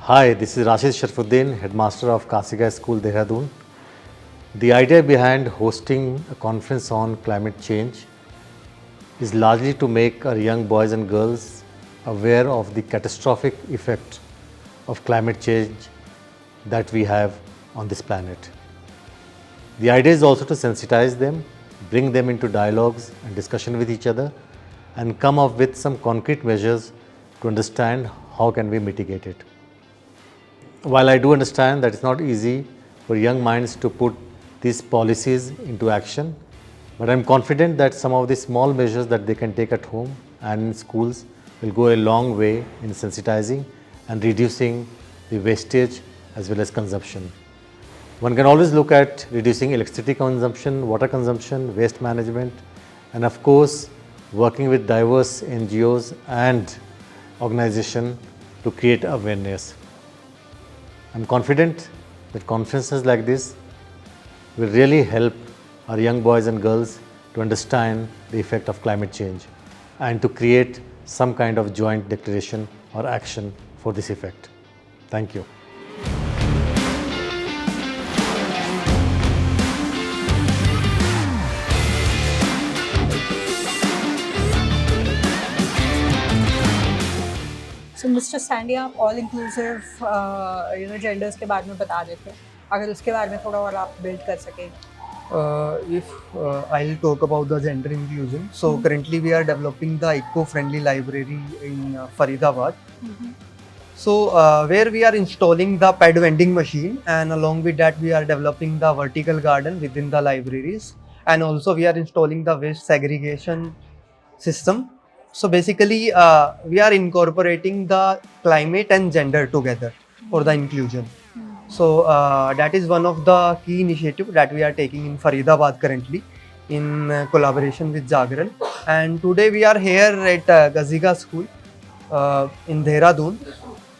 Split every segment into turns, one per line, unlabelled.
Hi, this is Rashid Sharfuddin, Headmaster of Kasiga School, Dehradun. The idea behind hosting a conference on climate change is largely to make our young boys and girls aware of the catastrophic effect of climate change that we have on this planet. The idea is also to sensitize them, bring them into dialogues and discussion with each other, and come up with some concrete measures to understand how can we mitigate it. While I do understand that it's not easy for young minds to put these policies into action, but I'm confident that some of the small measures that they can take at home and in schools will go a long way in sensitizing and reducing the wastage as well as consumption. One can always look at reducing electricity consumption, water consumption, waste management, and of course, working with diverse NGOs and organizations to create awareness. I'm confident that conferences like this will really help our young boys and girls to understand the effect of climate change and to create some kind of joint declaration or action for this effect. Thank you.
So mister Sandy, आप all inclusive genders के बारे में बता देते, अगर उसके बारे में थोड़ा और आप बिल्ड कर सकें.
If I'll talk about the gender inclusion, so currently we are developing the eco-friendly library in Faridabad. So where we are installing the pad vending machine, and along with that we are developing the vertical garden within the libraries, and also we are installing the waste segregation system. So basically we are incorporating the climate and gender together for the inclusion. So that is one of the key initiatives that we are taking in Faridabad currently in collaboration with Jagran. And today we are here at Kasiga School in Dehradun.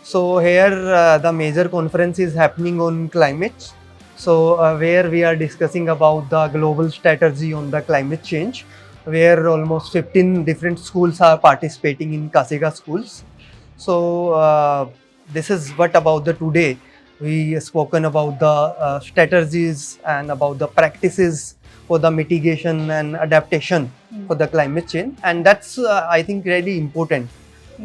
So here the major conference is happening on climate. So where we are discussing about the global strategy on the climate change, where almost 15 different schools are participating in Kasiga schools. So this is what about the today. We spoken about the strategies and about the practices for the mitigation and adaptation for the climate change, and that's I think really important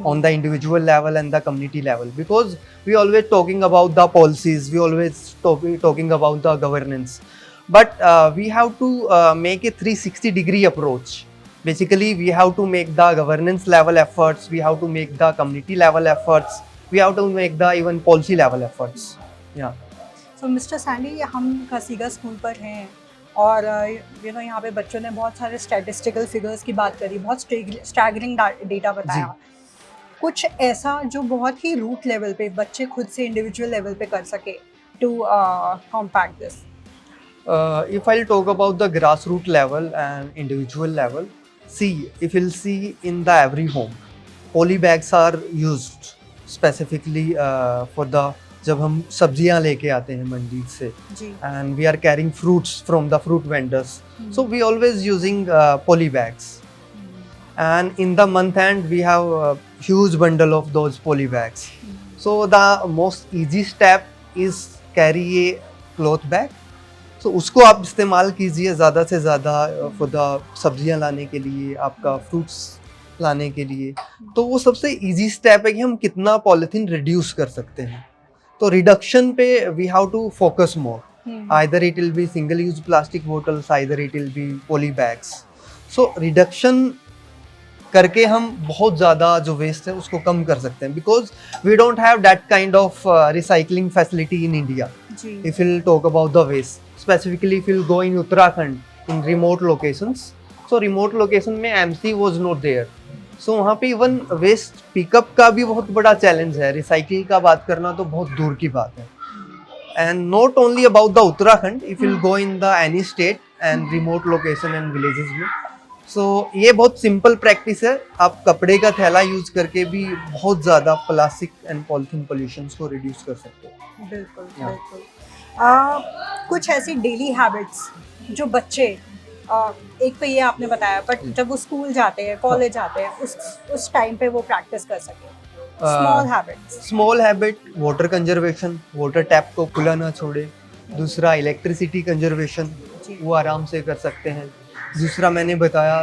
on the individual level and the community level, because we always talking about the policies, we always talking about the governance, but we have to make a 360-degree approach. Basically, we have to make the governance level efforts, we have to make the community level efforts, we have to make the even policy level efforts. Yeah.
So mister Sandy, हम कसीगा school पर हैं और यहाँ पे बच्चों ने बहुत सारे स्टैटिस्टिकल फिगर्स की बात करी, बहुत स्टैगरिंग डेटा बताया. कुछ ऐसा जो बहुत ही रूट लेवल पे बच्चे खुद से इंडिविजुअल लेवल पे कर सके to compact this.
If I'll talk about the grassroots level and individual level, see, if you'll see in the every home, poly bags are used specifically for the जब हम सब्जियां लेके आते हैं मंडी से, and we are carrying fruits from the fruit vendors, so we always using poly bags, and in the month end we have a huge bundle of those poly bags. So the most easy step is carry a cloth bag. So उसको आप इस्तेमाल कीजिए ज़्यादा से ज़्यादा for the सब्जियां लाने के लिए, आपका fruits लाने के लिए. तो वो सबसे easy step है कि हम कितना पॉलिथीन रिड्यूस कर सकते हैं. तो रिडक्शन पे we have to focus more. Either it will be single use plastic bottles, either it will be poly bags. So reduction करके हम बहुत ज़्यादा जो वेस्ट है उसको कम कर सकते हैं, because we don't have that kind of recycling facility in India. If will talk about the waste, specifically if will go in Uttarakhand in remote locations, so remote location में MC was not there. So वहाँ पे even waste pickup का भी बहुत बड़ा challenge है. Recycle का बात करना तो बहुत दूर की बात है. And not only about the Uttarakhand, if will go in the any state and remote location and villages में. सो ये बहुत सिंपल प्रैक्टिस है. आप कपड़े का थैला यूज करके भी बहुत ज़्यादा प्लास्टिक एंड पॉलिथीन पोल्यूशन को रिड्यूस कर सकते हो.
बिल्कुल बिल्कुल. कुछ ऐसी डेली हैबिट्स जो बच्चे एक तो ये आपने बताया, बट जब वो स्कूल जाते हैं, कॉलेज जाते हैं, उस टाइम पे वो प्रैक्टिस कर सके. Small habits.
Small habit, water conservation, water tap को खुला ना छोड़े। दूसरा इलेक्ट्रिसिटी कंजर्वेशन,
जी।
वो आराम से कर सकते हैं। दूसरा मैंने बताया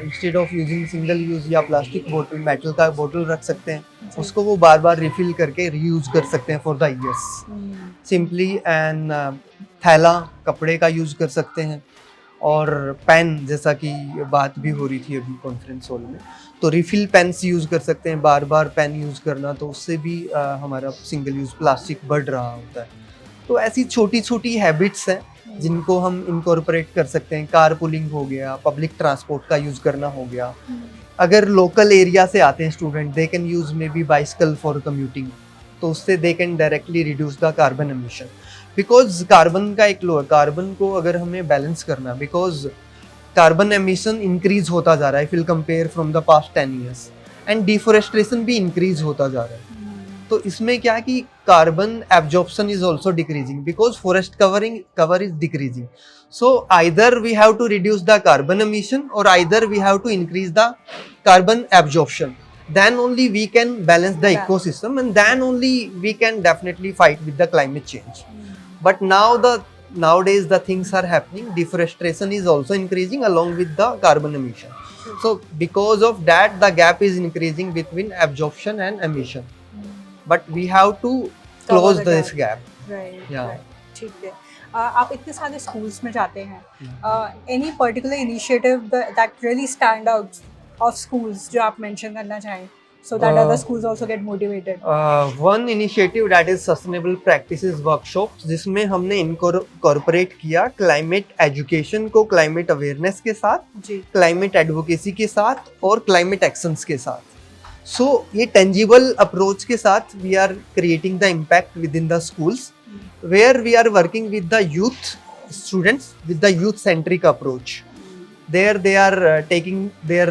instead of using single use या प्लास्टिक बोतल, मेटल का बोतल रख सकते हैं,
जी।
उसको वो बार बार रिफिल करके रीयूज कर सकते हैं for the years simply. And थैला कपड़े का यूज कर सकते हैं। और पेन, जैसा कि बात भी हो रही थी अभी कॉन्फ्रेंस हॉल में, तो रिफिल पेन्स यूज़ कर सकते हैं। बार बार पेन यूज़ करना तो उससे भी हमारा सिंगल यूज़ प्लास्टिक बढ़ रहा होता है। तो ऐसी छोटी छोटी हैबिट्स हैं जिनको हम इनकॉर्पोरेट कर सकते हैं। कार पुलिंग हो गया, पब्लिक ट्रांसपोर्ट का यूज़ करना हो गया। अगर लोकल एरिया से आते हैं student, they can use maybe bicycle for commuting, तो उससे they can directly reduce the carbon emission. Because carbon का एक लो है, कार्बन को अगर हमें बैलेंस करना, बिकॉज कार्बन एमिशन इंक्रीज होता जा रहा है, if will compare from the past 10 years, and deforestation भी इंक्रीज होता जा रहा है। तो इसमें क्या है कि carbon absorption is also decreasing because forest cover is decreasing. So either we have to reduce the carbon emission और either we have to increase the carbon absorption, then only we can balance the ecosystem, and then only we can definitely fight with the climate change. But nowadays the things are happening, deforestation is also increasing along with the carbon emission. So because of that the gap is increasing between absorption and emission, but we have to close
Cover the
this gap.
Right,
Yeah.
Right, ठीक है। आप इतने सारे schools में जाते हैं, any particular initiative that really stand out of schools जो आप मेंशन करना चाहें, so that other schools also get motivated?
One initiative that is sustainable practices workshops, जिसमें हमने इनकॉर्पोरेट किया क्लाइमेट एजुकेशन को क्लाइमेट अवेयरनेस के साथ,
जी।
क्लाइमेट एडवोकेसी के साथ और क्लाइमेट एक्शंस के साथ। सो ये टेंजिबल अप्रोच के साथ we are creating the impact within the schools, where we are working with the youth students with the youth centric approach. There they are taking their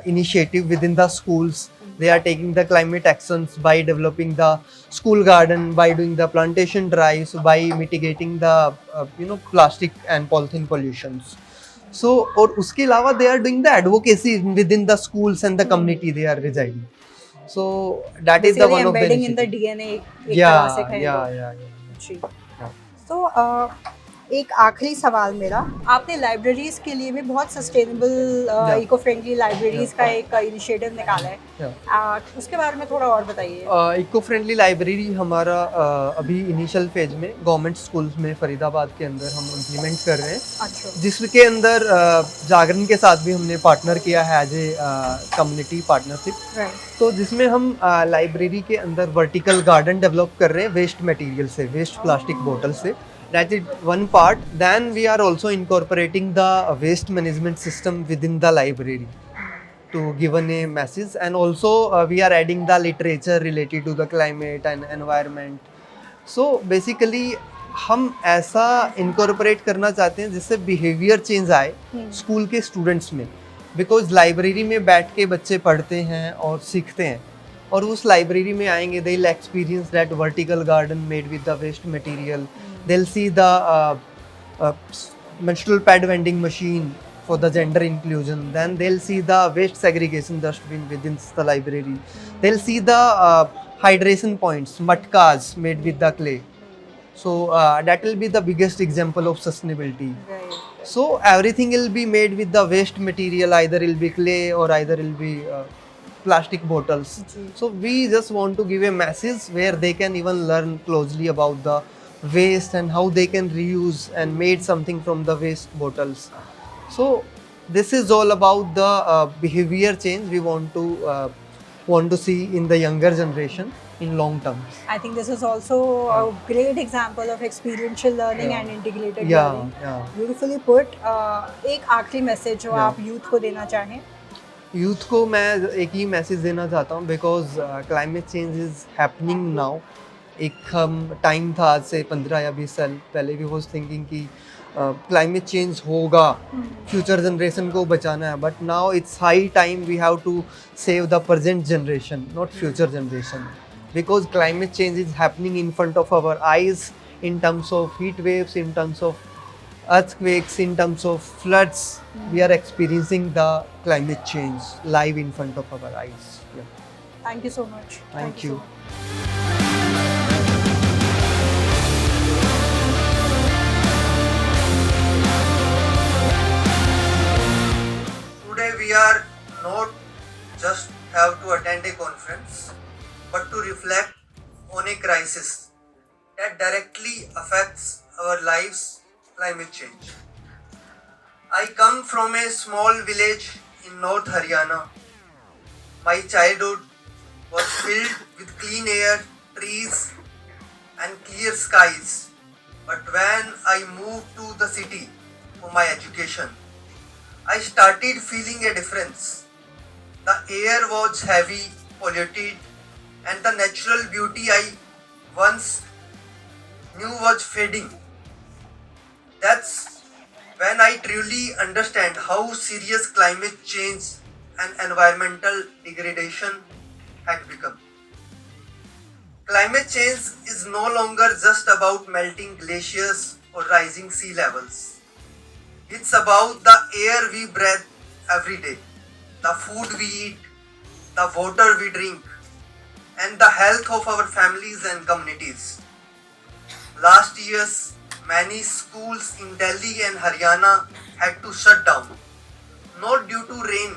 initiative within the schools. They are taking the climate actions by developing the school garden, by doing the plantation drives, by mitigating the plastic and polythene pollutions. So और उसके अलावा they are doing the advocacy within the schools and the community they are residing. So that is the
Basically
one of the
embedding in the
initiative.
DNA एक तरह से कहें
Yeah.
तो। जी। तो एक आखिरी सवाल मेरा, आपने लाइब्रेरीज के लिए भी बहुत सस्टेनेबल इको फ्रेंडली लाइब्रेरीज का एक इनिशिएटिव निकाला है, उसके बारे में थोड़ा और बताइए।
इको फ्रेंडली लाइब्रेरी हमारा अभी इनिशियल फेज में गवर्नमेंट स्कूल्स में फरीदाबाद के अंदर हम इम्प्लीमेंट कर रहे हैं।
अच्छा।
जिसके अंदर जागरण के साथ भी हमने पार्टनर किया है as a community partnership.
Right.
तो जिसमें हम लाइब्रेरी के अंदर वर्टिकल गार्डन डेवलप कर रहे हैं वेस्ट मटेरियल से, वेस्ट प्लास्टिक बोतल से। That is one part. Then we are also incorporating the waste management system within the library to given a message, and also we are adding the literature related to the climate and environment. So basically हम ऐसा incorporate करना चाहते हैं जिससे behavior change आए school के students में, because library में बैठ के बच्चे पढ़ते हैं और सीखते हैं, और उस लाइब्रेरी में आएंगे they will experience that vertical garden made with the waste material. They'll see the menstrual pad vending machine for the gender inclusion. Then they'll see the waste segregation dustbin within the library. They'll see the hydration points, matkas made with the clay. So that will be the biggest example of sustainability.
Right.
So everything will be made with the waste material, either it will be clay or either it will be plastic bottles. So we just want to give a message where they can even learn closely about the waste and how they can reuse and made something from the waste bottles. So this is all about the behavior change we want to see in the younger generation in long term.
I think this is also a great example of experiential learning and integrated learning. Beautifully put. एक आखिरी message जो आप youth को देना चाहें।
Youth को मैं एक ही मैसेज देना चाहता हूँ, because climate change is happening now. एक टाइम था आज से 15 या 20 साल पहले भी वॉज थिंकिंग कि क्लाइमेट चेंज होगा, फ्यूचर जनरेशन को बचाना है, but now it's high time we have to save the present generation, not future generation, because climate change is happening in front of our eyes in terms of heat waves, in terms of earthquakes, in terms of floods. We are experiencing the climate change live in front of our eyes.
Thank you so much.
Thank
So
you.
much.
Today we are not just have to attend a conference, but to reflect on a crisis that directly affects our lives, climate change. I come from a small village in North Haryana. My childhood was filled with clean air, trees, and clear skies. But when I moved to the city for my education, I started feeling a difference. The air was heavy, polluted, and the natural beauty I once knew was fading. That's when I truly understand how serious climate change and environmental degradation had become. Climate change is no longer just about melting glaciers or rising sea levels. It's about the air we breathe every day, the food we eat, the water we drink, and the health of our families and communities. Last year, many schools in Delhi and Haryana had to shut down, not due to rain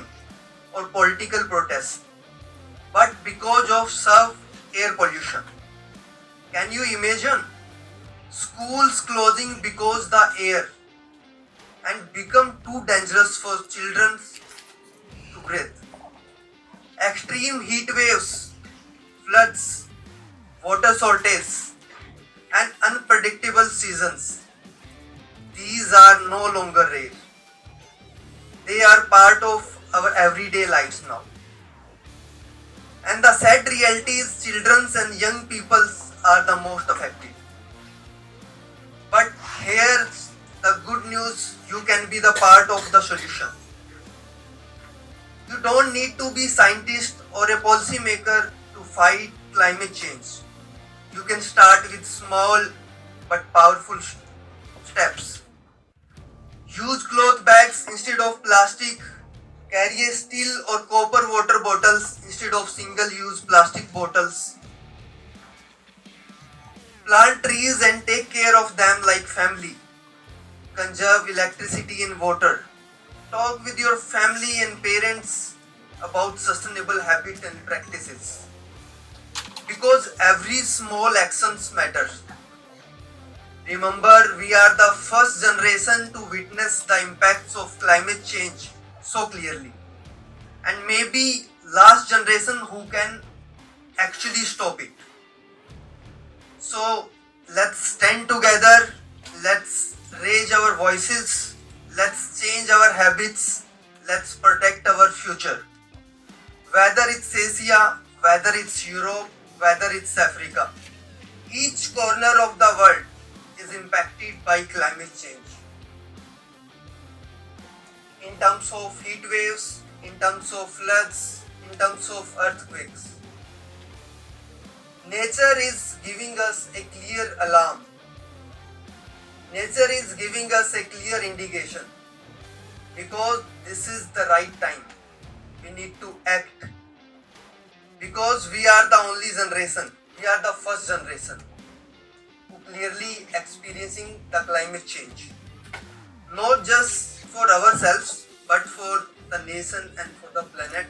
or political protest, but because of severe air pollution. Can you imagine schools closing because the air and become too dangerous for children to breathe? Extreme heat waves, floods, water shortages, and unpredictable seasons. These are no longer rare. They are part of our everyday lives now. And the sad reality is children and young people are the most affected. But here's the good news, you can be the part of the solution. You don't need to be scientist or a policymaker to fight climate change. You can start with small but powerful steps. Use cloth bags instead of plastic. Carry a steel or copper water bottles instead of single-use plastic bottles. Plant trees and take care of them like family. Conserve electricity and water. Talk with your family and parents about sustainable habits and practices. Because every small actions matters. Remember, we are the first generation to witness the impacts of climate change so clearly. And maybe last generation who can actually stop it. So let's stand together, let's raise our voices, let's change our habits, let's protect our future. Whether it's Asia, whether it's Europe, whether it's Africa, each corner of the world is impacted by climate change. In terms of heat waves, in terms of floods, in terms of earthquakes. Nature is giving us a clear alarm. Nature is giving us a clear indication. Because this is the right time. We need to act. Because we are the only generation. We are the first generation who clearly experiencing the climate change. Not just for ourselves, but for the nation and for the planet.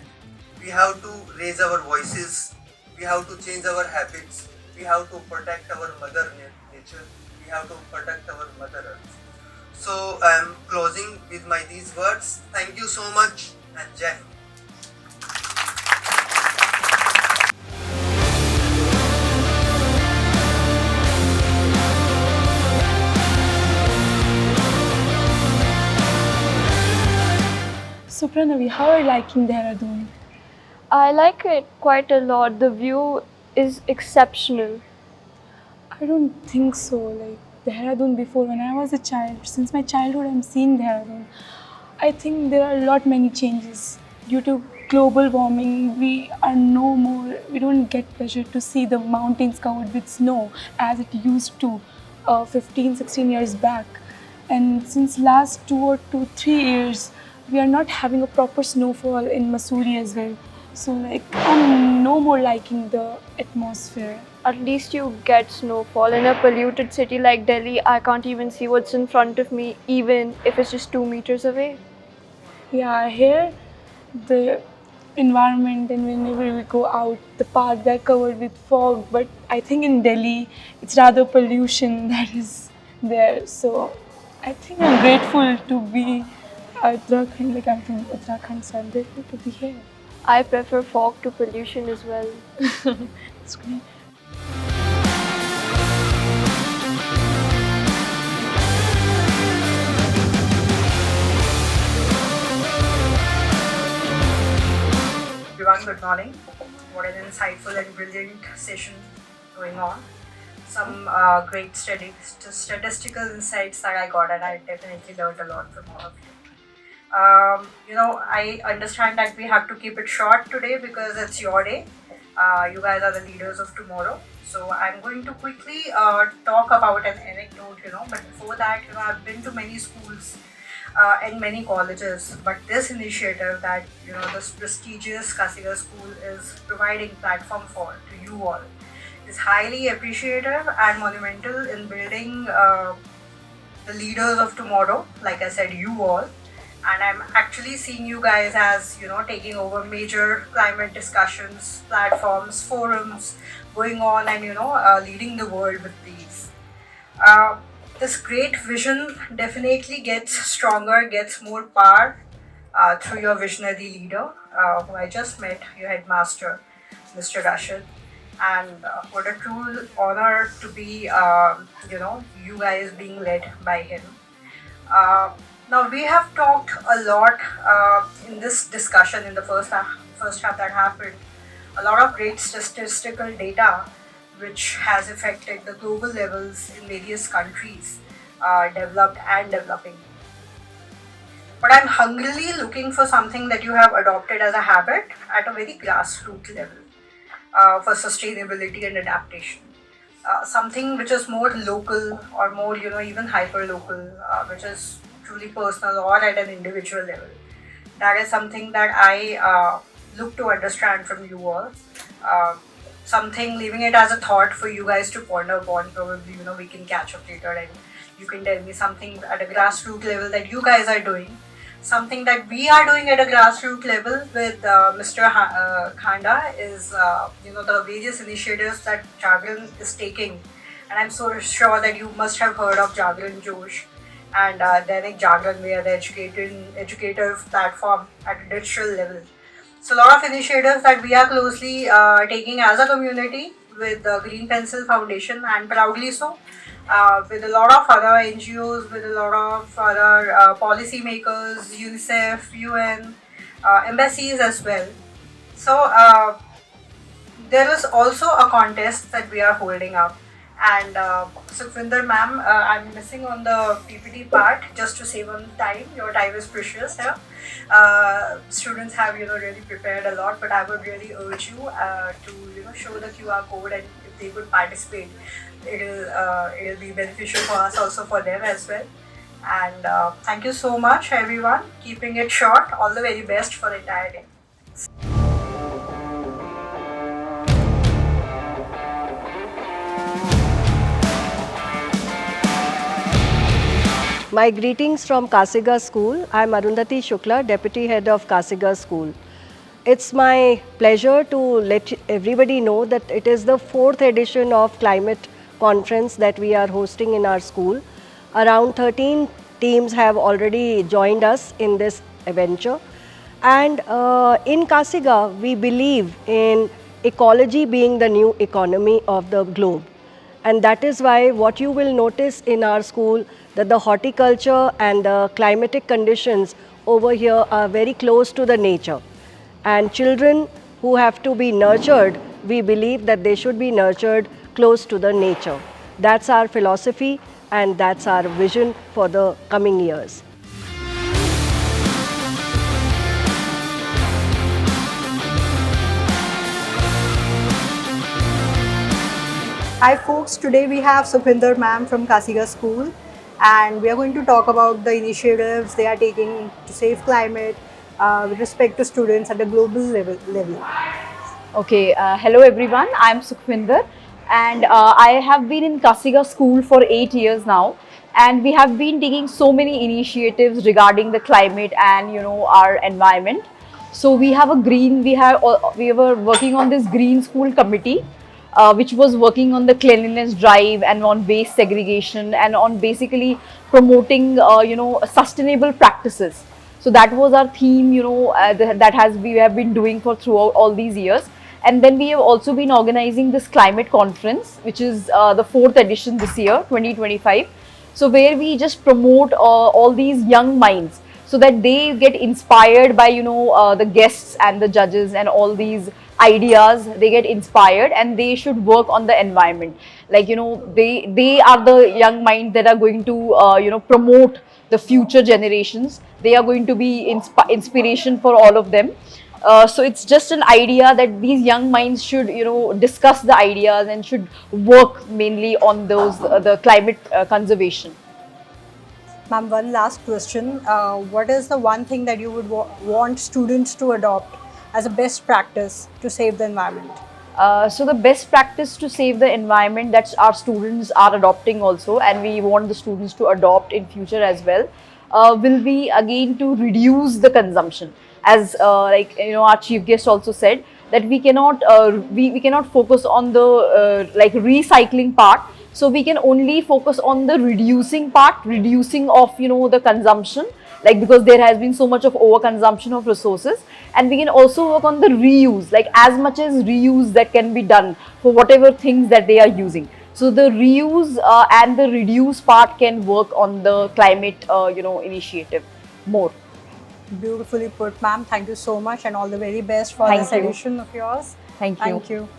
We have to raise our voices. We have to change our habits. We have to protect our mother nature. We have to protect our mother earth. So I am closing with these words. Thank you so much and Jai Hind.
So Pranavi, how are you liking Dehradun?
I like it quite a lot. The view is exceptional.
I don't think so. Like Dehradun before, when I was a child, since my childhood, I'm seeing Dehradun. I think there are a lot many changes due to global warming. We are no more. We don't get pleasure to see the mountains covered with snow as it used to 15, 16 years back. And since last 2 or 3 years, we are not having a proper snowfall in Mussoorie as well. So like I'm no more liking the atmosphere.
At least you get snowfall. In a polluted city like Delhi, I can't even see what's in front of me, even if it's just 2 meters away.
Yeah, here the environment and whenever we go out, the park they're covered with fog. But I think in Delhi, it's rather pollution that is there. So I think I'm grateful to be Uttarakhand. Like I'm from Uttarakhand, so I'm grateful to be here.
I prefer fog to pollution as well.
It's great.
Everyone, good morning. What an insightful and brilliant session going on. Some great statistical insights that I got, and I definitely learned a lot from all of you. I understand that we have to keep it short today because it's your day. You guys are the leaders of tomorrow. So I'm going to quickly talk about an anecdote, but before that, I've been to many schools and many colleges, but this initiative that, this prestigious Kasiga school is providing platform for to you all is highly appreciative and monumental in building the leaders of tomorrow, like I said, you all. And I'm actually seeing you guys as, taking over major climate discussions, platforms, forums going on and, leading the world with these. This great vision definitely gets stronger, gets more power through your visionary leader, who I just met, your headmaster, Mr. Rashid. And what a true honor to be, you guys being led by him. Now, we have talked a lot in this discussion in the first half that happened, a lot of great statistical data which has affected the global levels in various countries, developed and developing. But I'm hungrily looking for something that you have adopted as a habit at a very grassroots level for sustainability and adaptation. Something which is more local or more, even hyper local, which is truly personal or at an individual level. That is something that I look to understand from you all. Something, leaving it as a thought for you guys to ponder upon. Probably, we can catch up later and you can tell me something at a grassroots level that you guys are doing. Something that we are doing at a grassroots level with Mr. Khanda is, the various initiatives that Jagran is taking. And I'm so sure that you must have heard of Jagran Josh and Dainik Jagran, where the educative platform at a digital level. So a lot of initiatives that we are closely taking as a community with the Green Pencil Foundation, and proudly so, with a lot of other NGOs, with a lot of other policy makers, UNICEF, UN, embassies as well. So there is also a contest that we are holding up. And Sukhvinder ma'am, I'm missing on the PPT part just to save on time. Your time is precious here. Students have really prepared a lot, but I would really urge you to show the QR code, and if they could participate, it'll be beneficial for us, also for them as well. And thank you so much, everyone. Keeping it short. All the very best for the entire day.
My greetings from Kasiga School. I am Arundhati Shukla, Deputy Head of Kasiga School. It's my pleasure to let everybody know that it is the 4th edition of Climate Conference that we are hosting in our school. Around 13 teams have already joined us in this adventure. And in Kasiga, we believe in ecology being the new economy of the globe. And that is why what you will notice in our school, that the horticulture and the climatic conditions over here are very close to the nature. And children who have to be nurtured, we believe that they should be nurtured close to the nature. That's our philosophy and that's our vision for the coming years.
Hi folks, today we have Sukhvinder ma'am from Kasiga School, and we are going to talk about the initiatives they are taking to save climate, with respect to students at the global level?
Okay, hello everyone. I'm Sukhvinder, and I have been in Kasiga school for 8 years now, and we have been taking so many initiatives regarding the climate and our environment. So we have a green. We were working on this green school committee, which was working on the cleanliness drive and on waste segregation and on basically promoting sustainable practices. So that was our theme, we have been doing for throughout all these years. And then we have also been organizing this climate conference, which is the 4th edition this year, 2025. So where we just promote all these young minds so that they get inspired by the guests and the judges and all these ideas. They get inspired and they should work on the environment. Like they are the young minds that are going to promote the future generations. They are going to be inspiration for all of them. So it's just an idea that these young minds should discuss the ideas and should work mainly on those the climate conservation.
Ma'am, one last question. What is the one thing that you would want students to adopt as a best practice to save the environment?
So the best practice to save the environment that our students are adopting also, and we want the students to adopt in future as well, will be again to reduce the consumption. As our chief guest also said, that we cannot we cannot focus on the recycling part. So we can only focus on the reducing part, reducing of the consumption, because there has been so much of overconsumption of resources. And we can also work on the reuse, as much as reuse that can be done for whatever things that they are using. So the reuse and the reduce part can work on the climate initiative more.
Beautifully put, ma'am. Thank you so much and all the very best for
Thank
this
you.
edition of yours.
Thank you.
Thank you.